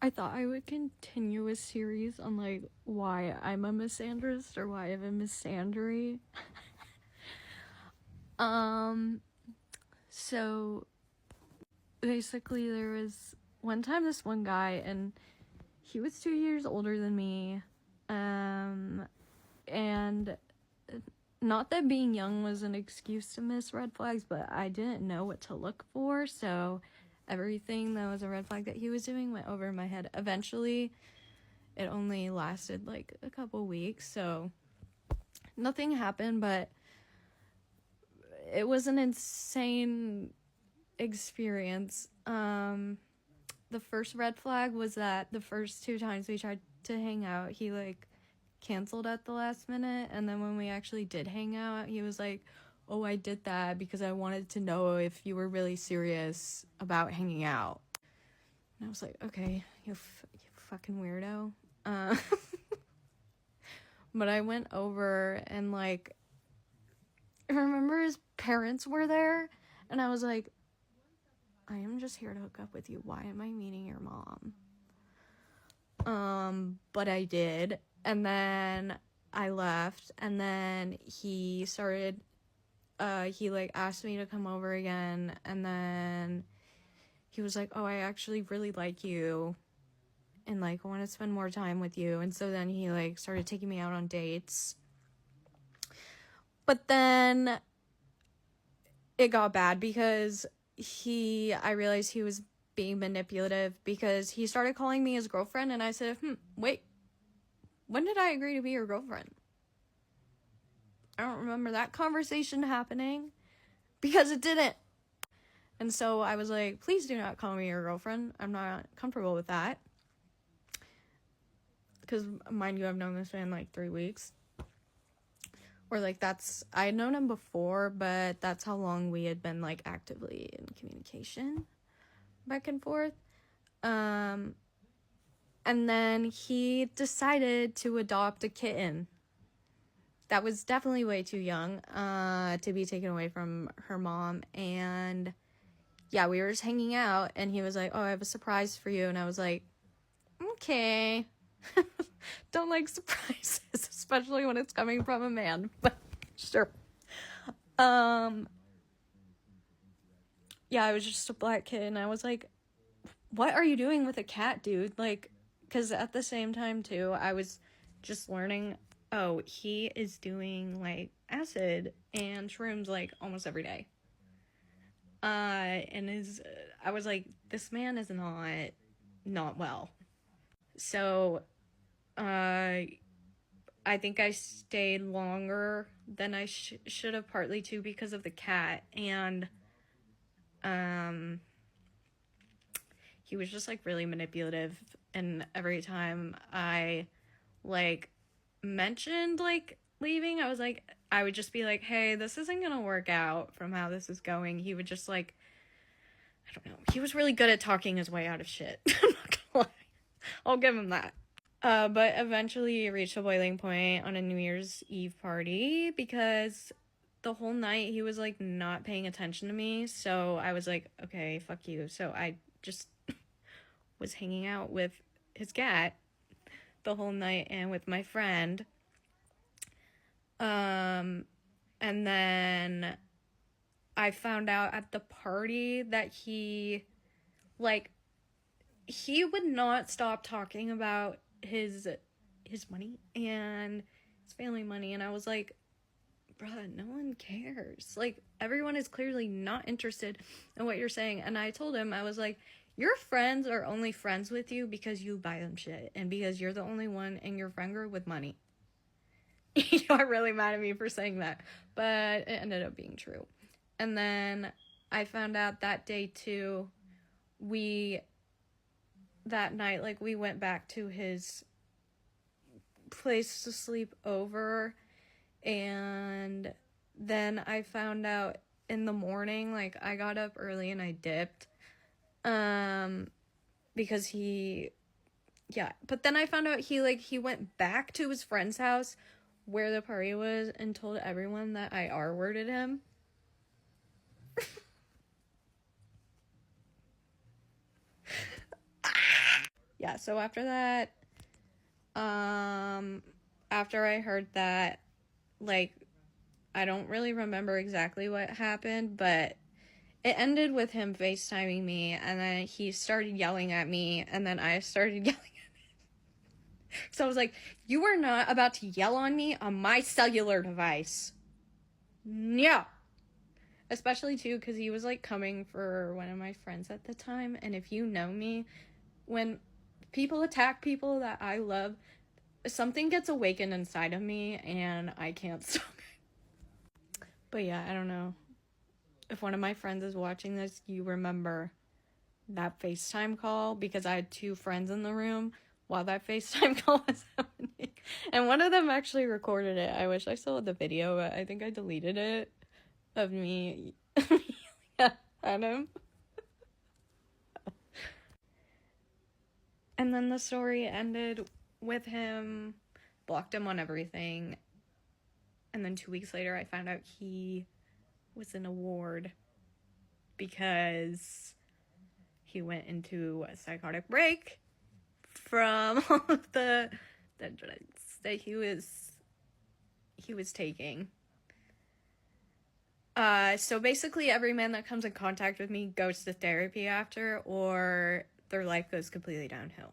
I thought I would continue a series on, like, why I'm a misandrist or why I'm a misandry. So basically there was one time this one guy, and he was 2 years older than me, and not that being young was an excuse to miss red flags, but I didn't know what to look for, so everything that was a red flag that he was doing went over my head. Eventually, it only lasted like a couple weeks, so nothing happened, but it was an insane experience. The first red flag was that the first 2 times we tried to hang out, he like canceled at the last minute, and then when we actually did hang out, he was like, oh, I did that because I wanted to know if you were really serious about hanging out. And I was like, okay, you fucking weirdo. But I went over, and like, I remember his parents were there, and I was like, I am just here to hook up with you. Why am I meeting your mom? But I did, and then I left, and then he started, he like asked me to come over again, and then he was like, oh, I actually really like you, and like I want to spend more time with you. And so then he like started taking me out on dates, but then it got bad because I realized he was being manipulative, because he started calling me his girlfriend, and I said, wait, when did I agree to be your girlfriend? I don't remember that conversation happening, because it didn't. And so I was like, please do not call me your girlfriend. I'm not comfortable with that. Because, mind you, I've known this man like 3 weeks. Or like I had known him before, but that's how long we had been like actively in communication back and forth. And then he decided to adopt a kitten that was definitely way too young to be taken away from her mom. And yeah, we were just hanging out, and he was like, oh, I have a surprise for you. And I was like, okay. Don't like surprises, especially when it's coming from a man, but sure. Yeah, I was just a black kid, and I was like, what are you doing with a cat, dude? Like, because at the same time, too, I was just learning, oh, he is doing, like, acid and shrooms, like, almost every day. And I was like, this man is not well. So, I think I stayed longer than I should have, partly, too, because of the cat, and, he was just like really manipulative, and every time I like mentioned like leaving, I would just be like, hey, this isn't gonna work out from how this is going. He would just like, I don't know, he was really good at talking his way out of shit. I'm not gonna lie, I'll give him that. But eventually it reached a boiling point on a New Year's Eve party, because the whole night he was like not paying attention to me. So I was like, okay, fuck you. So I just was hanging out with his cat the whole night and with my friend. And then I found out at the party that he would not stop talking about his money and his family money, and I was like, bruh, no one cares. Like, everyone is clearly not interested in what you're saying. And I told him, I was like, your friends are only friends with you because you buy them shit, and because you're the only one in your friend group with money. You got really mad at me for saying that, but it ended up being true. And then I found out that day too, that night, like, we went back to his place to sleep over, and then I found out in the morning, like, I got up early and I dipped, because but then I found out he went back to his friend's house where the party was and told everyone that I R-worded him. yeah, so after that, after I heard that, like, I don't really remember exactly what happened, but it ended with him FaceTiming me, and then he started yelling at me, and then I started yelling. So I was like, you are not about to yell on me on my cellular device. No. Especially, too, because he was, like, coming for one of my friends at the time. And if you know me, when people attack people that I love, something gets awakened inside of me, and I can't stop it. But yeah, I don't know. If one of my friends is watching this, you remember that FaceTime call, because I had 2 friends in the room while that FaceTime call was happening. And one of them actually recorded it. I wish I still had the video, but I think I deleted it of me yelling at him. And then the story ended with him, blocked him on everything. And then 2 weeks later, I found out he was in a ward because he went into a psychotic break from all of the drugs that he was taking. So basically every man that comes in contact with me goes to therapy after, or their life goes completely downhill.